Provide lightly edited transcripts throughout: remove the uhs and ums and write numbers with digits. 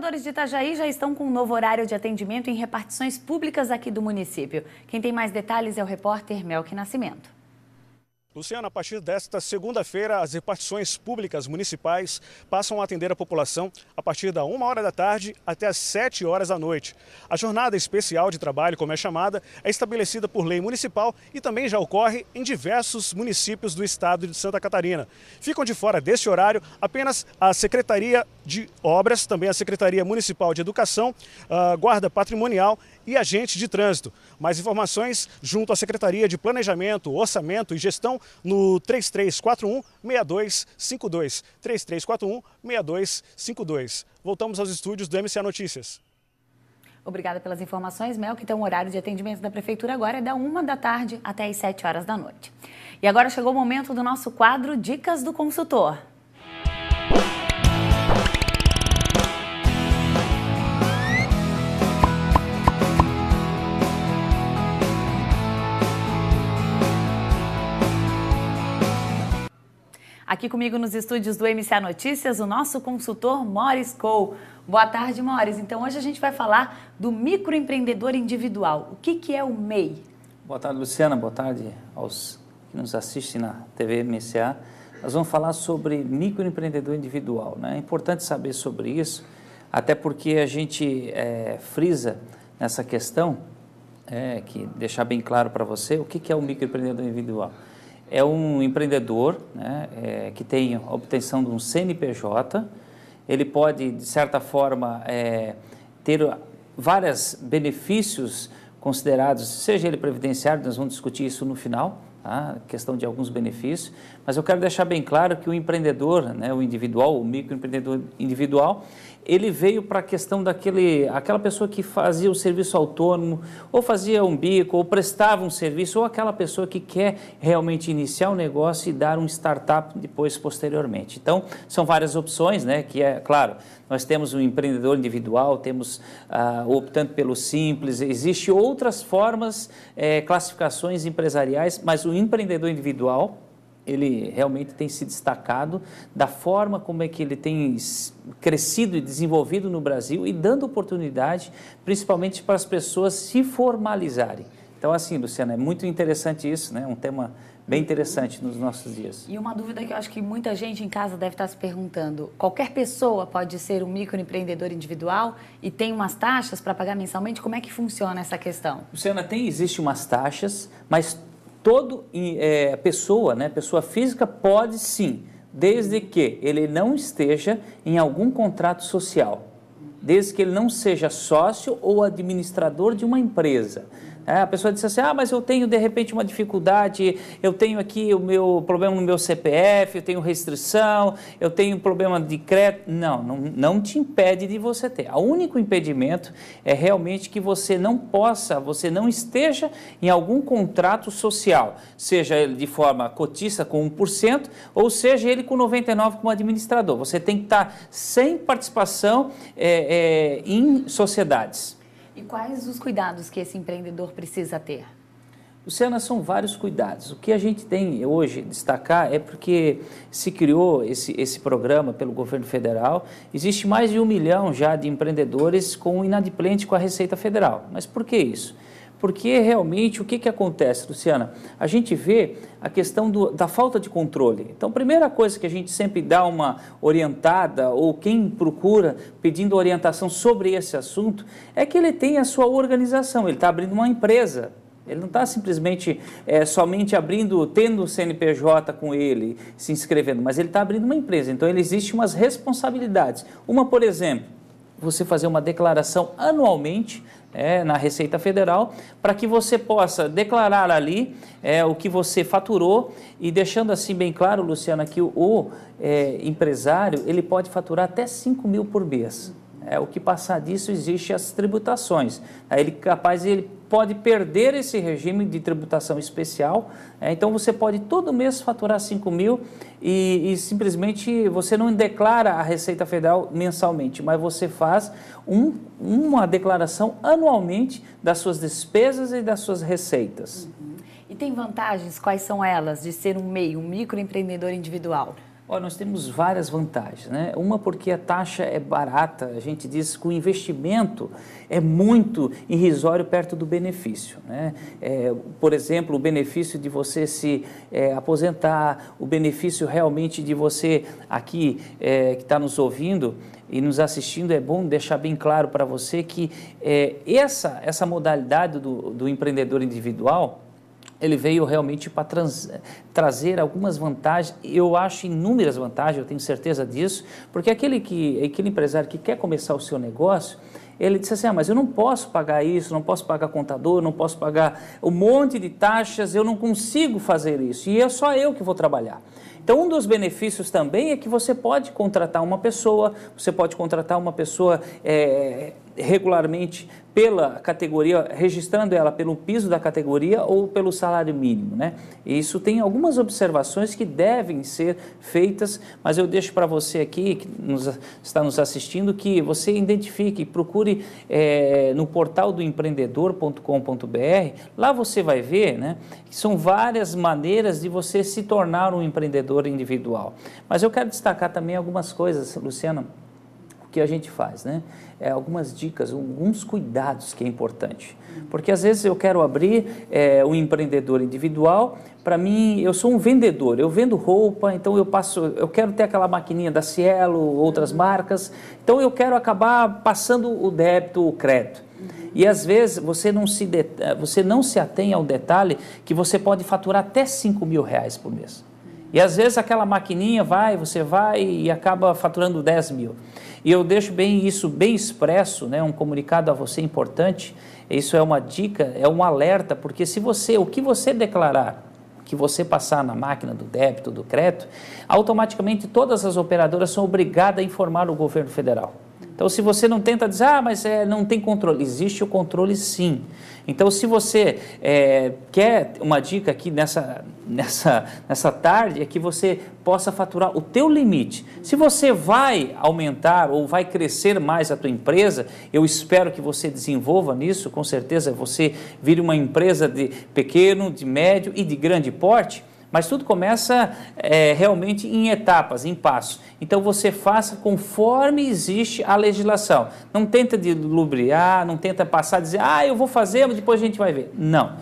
moradores de Itajaí já estão com um novo horário de atendimento em repartições públicas aqui do município. Quem tem mais detalhes é o repórter Melqui Nascimento. Luciana, a partir desta segunda-feira, as repartições públicas municipais passam a atender a população a partir da 1h da tarde até as 7 horas da noite. A jornada especial de trabalho, como é chamada, é estabelecida por lei municipal e também já ocorre em diversos municípios do estado de Santa Catarina. Ficam de fora deste horário apenas a Secretaria de Obras, também a Secretaria Municipal de Educação, a Guarda Patrimonial e agente de trânsito. Mais informações junto à Secretaria de Planejamento, Orçamento e Gestão no 3341-6252. 3341-6252. Voltamos aos estúdios do MCA Notícias. Obrigada pelas informações, Melqui. Então, o horário de atendimento da Prefeitura agora é da 1h da tarde até as 7 horas da noite. E agora chegou o momento do nosso quadro Dicas do Consultor. Aqui comigo nos estúdios do MCA Notícias, o nosso consultor Moris Cole. Boa tarde, Moris. Então, hoje a gente vai falar do microempreendedor individual. O que é o MEI? Boa tarde, Luciana. Boa tarde aos que nos assistem na TV MCA. Nós vamos falar sobre microempreendedor individual, né? É importante saber sobre isso, até porque a gente frisa nessa questão, que deixar bem claro para você, o que é o microempreendedor individual. É um empreendedor, né, que tem a obtenção de um CNPJ, ele pode, de certa forma, ter vários benefícios considerados, seja ele previdenciário, nós vamos discutir isso no final, tá? Questão de alguns benefícios, mas eu quero deixar bem claro que o empreendedor, né, o individual, o microempreendedor individual, ele veio para a questão aquela pessoa que fazia o serviço autônomo, ou fazia um bico, ou prestava um serviço, ou aquela pessoa que quer realmente iniciar um negócio e dar um startup depois, posteriormente. Então, são várias opções, né, que claro, nós temos um empreendedor individual, temos optando pelo simples, existem outras formas, classificações empresariais, mas o empreendedor individual, ele realmente tem se destacado da forma como é que ele tem crescido e desenvolvido no Brasil e dando oportunidade, principalmente para as pessoas se formalizarem. Então, assim, Luciana, é muito interessante isso, né? Um tema bem interessante nos nossos dias. E uma dúvida que eu acho que muita gente em casa deve estar se perguntando: qualquer pessoa pode ser um microempreendedor individual e tem umas taxas para pagar mensalmente? Como é que funciona essa questão? Luciana, existem umas taxas, mas pessoa, né, pessoa física pode sim, desde que ele não esteja em algum contrato social, desde que ele não seja sócio ou administrador de uma empresa. A pessoa disse assim, mas eu tenho de repente uma dificuldade, eu tenho aqui o meu problema no meu CPF, eu tenho restrição, eu tenho problema de crédito. Não te impede de você ter. O único impedimento é realmente que você não esteja em algum contrato social, seja ele de forma cotista com 1%, ou seja ele com 99% como administrador. Você tem que estar sem participação em sociedades. E quais os cuidados que esse empreendedor precisa ter? Luciana, são vários cuidados. O que a gente tem hoje destacar é porque se criou esse programa pelo governo federal, existe mais de 1 milhão já de empreendedores com inadimplente com a Receita Federal. Mas por que isso? Porque realmente o que acontece, Luciana? A gente vê a questão da falta de controle. Então, a primeira coisa que a gente sempre dá uma orientada, ou quem procura pedindo orientação sobre esse assunto, é que ele tem a sua organização, ele está abrindo uma empresa. Ele não está simplesmente somente tendo o CNPJ com ele, se inscrevendo, mas ele está abrindo uma empresa. Então, existem umas responsabilidades. Uma, por exemplo, você fazer uma declaração anualmente na Receita Federal, para que você possa declarar ali o que você faturou e deixando assim bem claro, Luciana, que o empresário ele pode faturar até 5 mil por mês. O que passar disso existe as tributações. Ele pode perder esse regime de tributação especial, então você pode todo mês faturar 5 mil e simplesmente você não declara a Receita Federal mensalmente, mas você faz uma declaração anualmente das suas despesas e das suas receitas. E tem vantagens? Quais são elas de ser um MEI, um microempreendedor individual? Olha, nós temos várias vantagens, né? Uma porque a taxa é barata, a gente diz que o investimento é muito irrisório perto do benefício, né? Por exemplo, o benefício de você se aposentar, o benefício realmente de você aqui que está nos ouvindo e nos assistindo, é bom deixar bem claro para você que essa modalidade do empreendedor individual, ele veio realmente para trazer algumas vantagens, eu acho inúmeras vantagens, eu tenho certeza disso, porque aquele empresário que quer começar o seu negócio, ele disse assim, mas eu não posso pagar isso, não posso pagar contador, não posso pagar um monte de taxas, eu não consigo fazer isso, e é só eu que vou trabalhar. Então, um dos benefícios também é que você pode contratar uma pessoa regularmente pela categoria, registrando ela pelo piso da categoria ou pelo salário mínimo, né? E isso tem algumas observações que devem ser feitas, mas eu deixo para você aqui, que está nos assistindo, que você identifique, procure no portal do empreendedor.com.br, lá você vai ver, né, que são várias maneiras de você se tornar um empreendedor individual. Mas eu quero destacar também algumas coisas, Luciana, que a gente faz, né? Algumas dicas, alguns cuidados que é importante. Porque às vezes eu quero abrir um empreendedor individual, para mim, eu sou um vendedor, eu vendo roupa, então eu quero ter aquela maquininha da Cielo, outras marcas, então eu quero acabar passando o débito, o crédito. E às vezes você não se atém ao detalhe que você pode faturar até R$5.000 por mês. E às vezes aquela maquininha você vai e acaba faturando 10 mil. E eu deixo isso bem expresso, né, um comunicado a você importante, isso é uma dica, é um alerta, porque o que você declarar, que você passar na máquina do débito, do crédito, automaticamente todas as operadoras são obrigadas a informar o governo federal. Então, se você não tenta dizer, mas não tem controle, existe o controle sim. Então, se você quer uma dica aqui nessa tarde, é que você possa faturar o teu limite. Se você vai aumentar ou vai crescer mais a tua empresa, eu espero que você desenvolva nisso, com certeza você vire uma empresa de pequeno, de médio e de grande porte, mas tudo começa realmente em etapas, em passos. Então você faça conforme existe a legislação. Não tenta lubriar, não tenta passar e dizer, eu vou fazer, mas depois a gente vai ver. Não.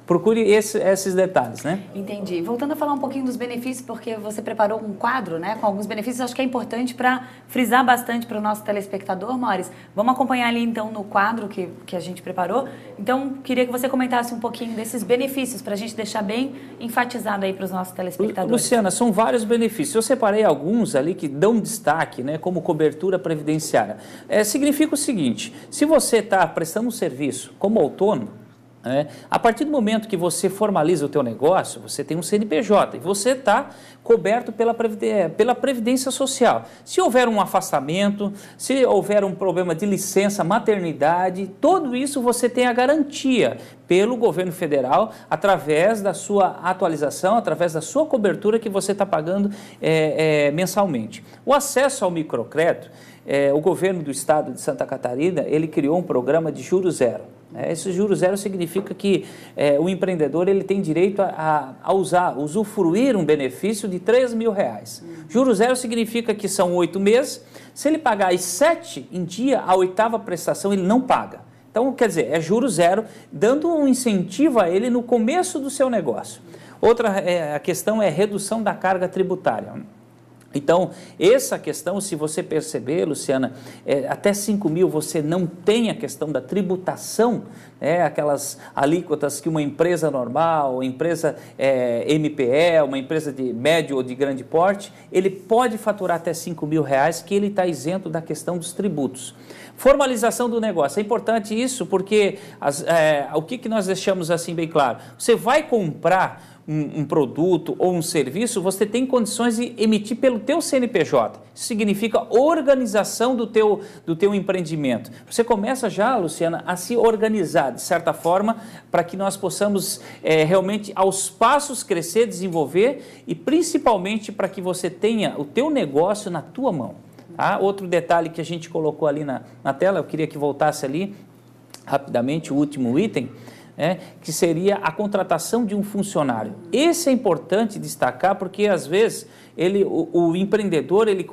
Procure esses detalhes, né? Entendi. Voltando a falar um pouquinho dos benefícios, porque você preparou um quadro, né, com alguns benefícios, acho que é importante para frisar bastante para o nosso telespectador, Maurício. Vamos acompanhar ali, então, no quadro que a gente preparou. Então, queria que você comentasse um pouquinho desses benefícios, para a gente deixar bem enfatizado aí para os nossos telespectadores. Luciana, são vários benefícios. Eu separei alguns ali que dão destaque, né, como cobertura previdenciária. Significa o seguinte, se você está prestando um serviço como autônomo, a partir do momento que você formaliza o teu negócio, você tem um CNPJ e você está coberto pela Previdência Social. Se houver um afastamento, se houver um problema de licença, maternidade, tudo isso você tem a garantia pelo governo federal através da sua atualização, através da sua cobertura que você está pagando mensalmente. O acesso ao microcrédito, o governo do estado de Santa Catarina, ele criou um programa de juros zero. Esse juros zero significa que o empreendedor ele tem direito a usufruir um benefício de R$3.000. Juros zero significa que são 8 meses, se ele pagar as 7 em dia, a 8ª prestação ele não paga. Então, quer dizer, é juros zero, dando um incentivo a ele no começo do seu negócio. Outra a questão é redução da carga tributária. Então, essa questão, se você perceber, Luciana, até 5 mil você não tem a questão da tributação, aquelas alíquotas que uma empresa normal, uma empresa MPE, uma empresa de médio ou de grande porte, ele pode faturar até R$5.000 que ele está isento da questão dos tributos. Formalização do negócio, é importante isso porque o que nós deixamos assim bem claro? Você vai comprar um produto ou um serviço, você tem condições de emitir pelo teu CNPJ. Isso significa organização do teu empreendimento. Você começa já, Luciana, a se organizar de certa forma para que nós possamos realmente aos passos crescer, desenvolver e principalmente para que você tenha o teu negócio na tua mão. Tá? Outro detalhe que a gente colocou ali na tela, eu queria que voltasse ali rapidamente o último item, que seria a contratação de um funcionário. Esse é importante destacar porque, às vezes, o empreendedor ele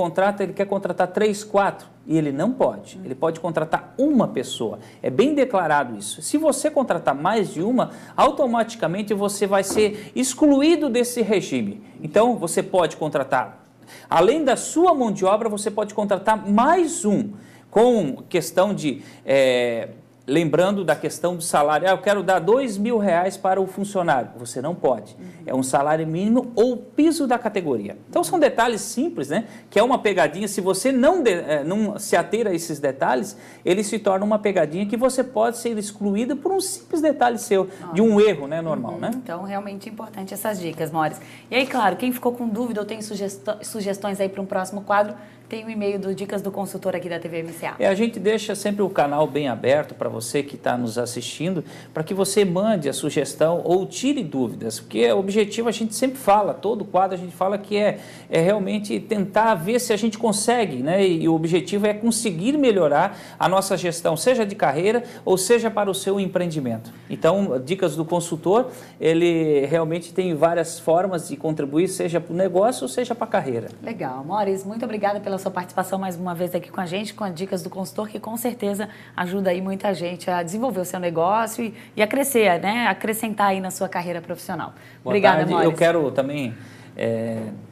quer contratar 3, 4 e ele não pode. Ele pode contratar uma pessoa. É bem declarado isso. Se você contratar mais de uma, automaticamente você vai ser excluído desse regime. Então, você pode contratar, além da sua mão de obra, você pode contratar mais um, com questão de... lembrando da questão do salário, eu quero dar R$2.000 para o funcionário. Você não pode. É um salário mínimo ou piso da categoria. Então, são detalhes simples, né? Que é uma pegadinha. Se você não se ater a esses detalhes, ele se torna uma pegadinha que você pode ser excluído por um simples detalhe seu, de um erro, né? Normal, né? Então, realmente importante essas dicas, Maurício. E aí, claro, quem ficou com dúvida ou tem sugestões aí para um próximo quadro, tem o e-mail do Dicas do Consultor aqui da TV MCA. A gente deixa sempre o canal bem aberto para você que está nos assistindo, para que você mande a sugestão ou tire dúvidas, porque o objetivo a gente sempre fala, todo quadro a gente fala que é realmente tentar ver se a gente consegue, né? E o objetivo é conseguir melhorar a nossa gestão, seja de carreira ou seja para o seu empreendimento. Então, Dicas do Consultor, ele realmente tem várias formas de contribuir, seja para o negócio ou seja para a carreira. Legal. Maurício, muito obrigada pela sua participação mais uma vez aqui com a gente, com as Dicas do Consultor, que com certeza ajuda aí muita gente a desenvolver o seu negócio e a crescer, né? Acrescentar aí na sua carreira profissional. Obrigada, Maurício. Eu quero também,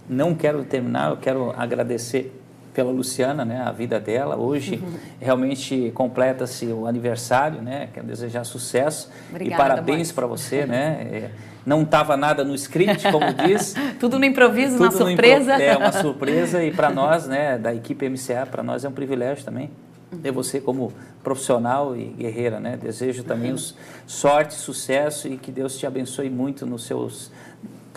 não quero terminar, eu quero agradecer pela Luciana, né, a vida dela. Hoje realmente completa-se o aniversário, né? Quero desejar sucesso. Obrigada, e parabéns para você, né? Não estava nada no script, como diz. Tudo no improviso, uma surpresa. Uma surpresa, e para nós, né, da equipe MCA, para nós é um privilégio também ter você como profissional e guerreira, né? Desejo também sorte, sucesso e que Deus te abençoe muito nos seus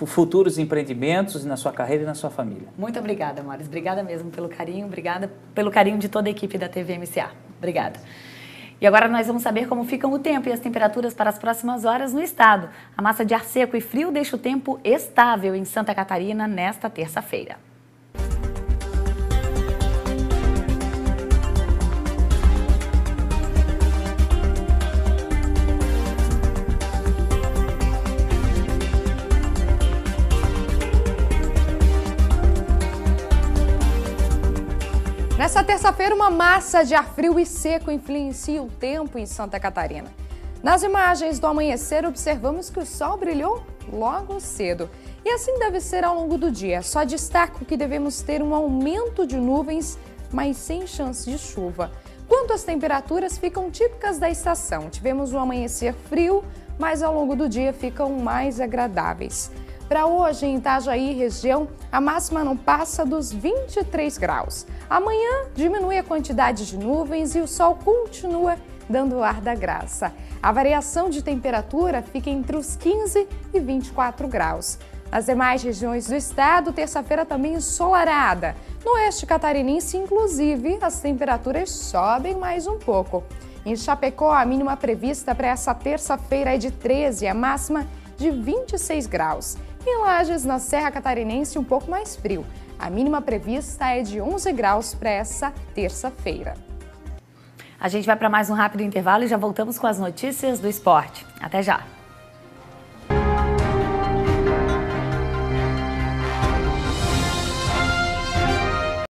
futuros empreendimentos, na sua carreira e na sua família. Muito obrigada, Maurício. Obrigada mesmo pelo carinho, obrigada pelo carinho de toda a equipe da TV MCA. Obrigada. E agora nós vamos saber como ficam o tempo e as temperaturas para as próximas horas no estado. A massa de ar seco e frio deixa o tempo estável em Santa Catarina nesta terça-feira. Nessa terça-feira, uma massa de ar frio e seco influencia o tempo em Santa Catarina. Nas imagens do amanhecer, observamos que o sol brilhou logo cedo. E assim deve ser ao longo do dia. Só destaco que devemos ter um aumento de nuvens, mas sem chance de chuva. Quanto às temperaturas, ficam típicas da estação. Tivemos um amanhecer frio, mas ao longo do dia ficam mais agradáveis. Para hoje, em Itajaí, região, a máxima não passa dos 23 graus. Amanhã, diminui a quantidade de nuvens e o sol continua dando ar da graça. A variação de temperatura fica entre os 15 e 24 graus. Nas demais regiões do estado, terça-feira também ensolarada. No oeste catarinense, inclusive, as temperaturas sobem mais um pouco. Em Chapecó, a mínima prevista para essa terça-feira é de 13, a máxima de 26 graus. Em Lages, na Serra Catarinense, um pouco mais frio. A mínima prevista é de 11 graus para essa terça-feira. A gente vai para mais um rápido intervalo e já voltamos com as notícias do esporte. Até já!